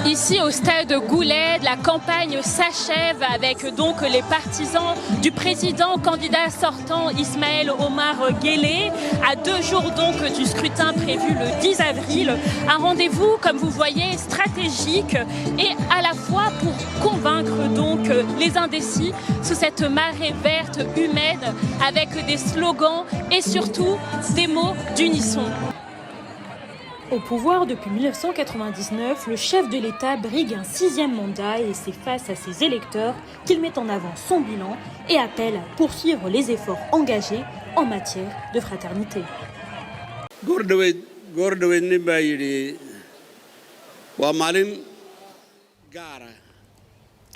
Ici au stade Goulet, la campagne s'achève avec donc les partisans du président candidat sortant Ismaël Omar Guelleh, à 2 jours donc du scrutin prévu le 10 avril. Un rendez-vous, comme vous voyez, stratégique et à la fois pour convaincre donc les indécis sous cette marée verte humaine avec des slogans et surtout des mots d'unisson. Au pouvoir depuis 1999, le chef de l'État brigue un 6e mandat et c'est face à ses électeurs qu'il met en avant son bilan et appelle à poursuivre les efforts engagés en matière de fraternité.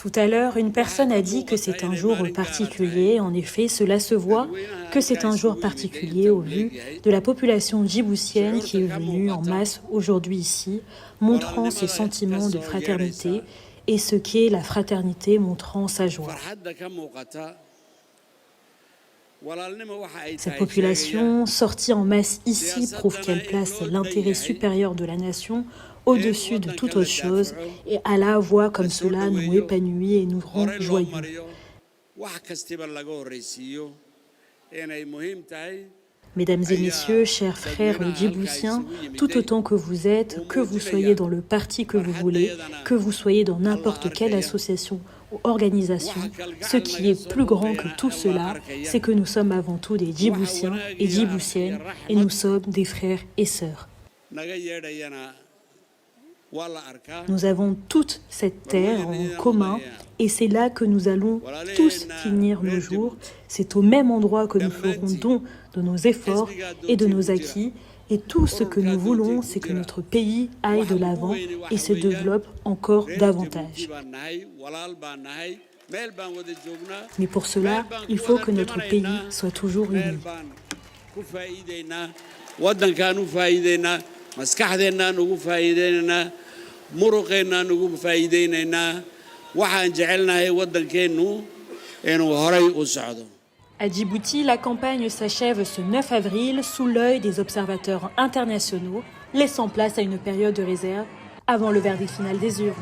Tout à l'heure, une personne a dit que c'est un jour particulier. En effet, cela se voit que c'est un jour particulier au vu de la population djiboutienne qui est venue en masse aujourd'hui ici, montrant ses sentiments de fraternité et ce qu'est la fraternité montrant sa joie. Cette population sortie en masse ici prouve qu'elle place l'intérêt supérieur de la nation au-dessus de toute autre chose, et Allah voit comme cela nous épanouit et nous rend joyeux. Mesdames et messieurs, chers frères djiboutiens, tout autant que vous êtes, que vous soyez dans le parti que vous voulez, que vous soyez dans n'importe quelle association ou organisation, ce qui est plus grand que tout cela, c'est que nous sommes avant tout des djiboutiens et djiboutiennes, et nous sommes des frères et sœurs. Nous avons toute cette terre en commun et c'est là que nous allons tous finir nos jours. C'est au même endroit que nous ferons don de nos efforts et de nos acquis. Et tout ce que nous voulons, c'est que notre pays aille de l'avant et se développe encore davantage. Mais pour cela, il faut que notre pays soit toujours uni. À Djibouti, la campagne s'achève ce 9 avril sous l'œil des observateurs internationaux, laissant place à une période de réserve avant le verdict final des urnes.